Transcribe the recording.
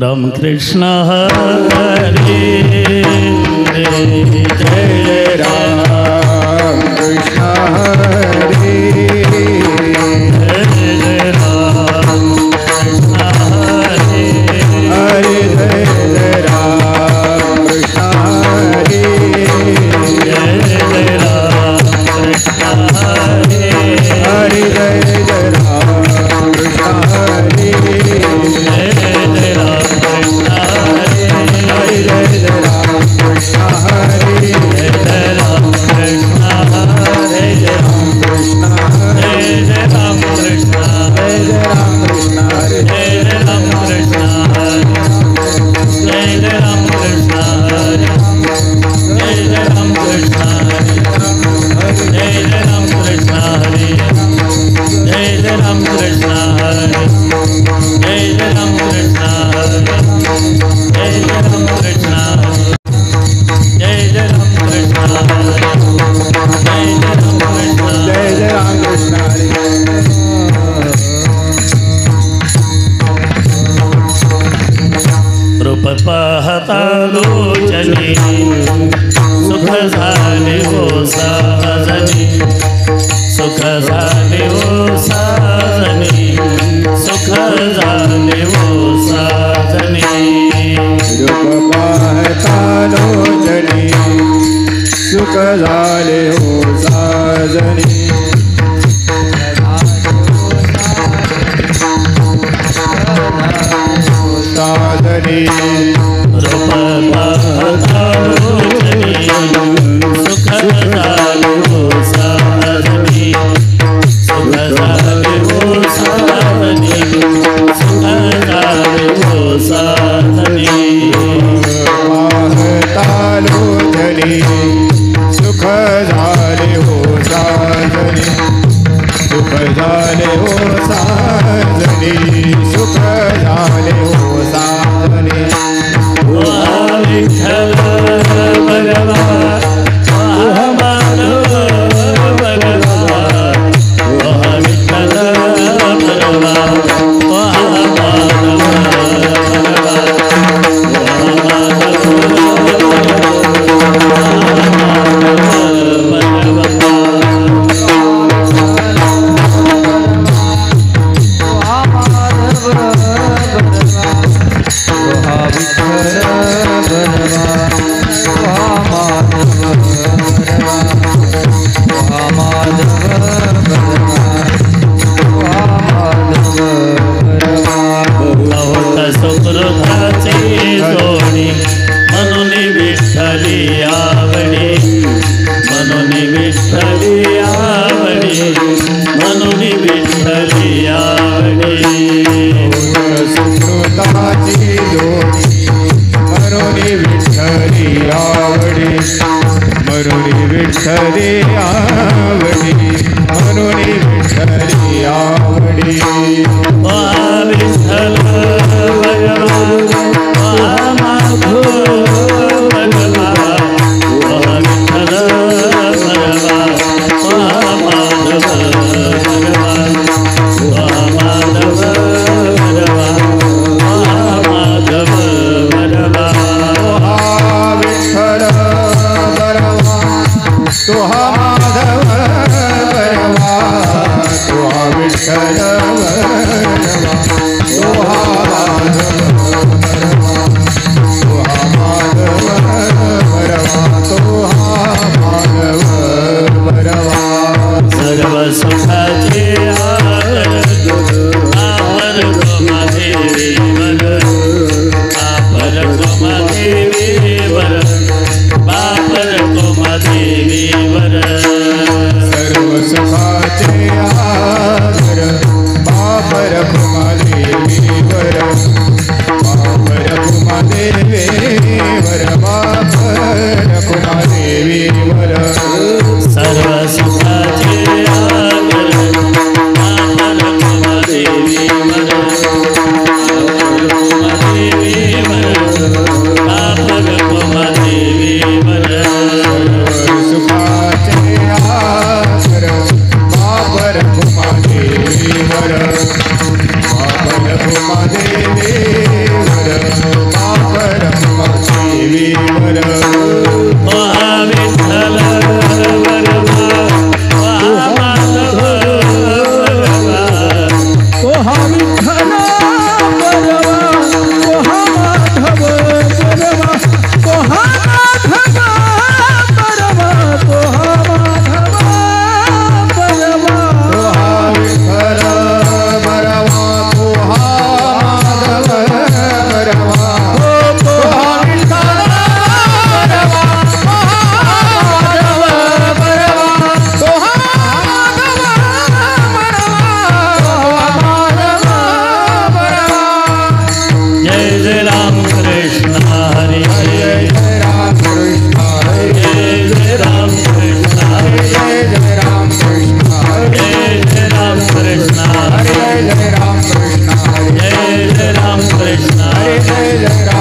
राम कृष्ण हरे जय राम कृष्ण हरे जय राम कृष्ण हरे हरे जय राम कृष्ण हरे जय राम कृष्ण हरे हरे जय राम कृष्ण हरे पाहतालोचनी सुख झाले हो साजनी सुख झाले हो साजनी सुख झाले हो साजनी रूप पाहतालोचनी सुख झाले हो साजनी साजनी रूप पाहतालोचनी सुख झाले हो साजनी सुख झाले हो साजनी सुख झाले हो साजनी पाहतालोचनी सुख झाले हो साजनी सुख झाले हो साजनी सुख झाले हो साजनी विठ्ठल भगवा माधव भगवा विठ्ठल भगवा माधव सुकृताचे जोडी म्हणून विठ्ठली आवडी म्हणून विठ्ठली आवडी म्हणून विठ्ठली आवडी सुकृताची जोडी म्हणून विठ्ठली आवडी म्हणून विठ्ठली आवडी म्हणून विठ्ठली आवडी विठ्ठल जय जय राम कृष्ण हरे जय जय राम कृष्ण हरे जय जय राम कृष्ण हरे जय जय राम कृष्ण हरे जय जय राम कृष्ण हरे जय जय राम कृष्ण हरे जय जय राम कृष्ण जय जय राम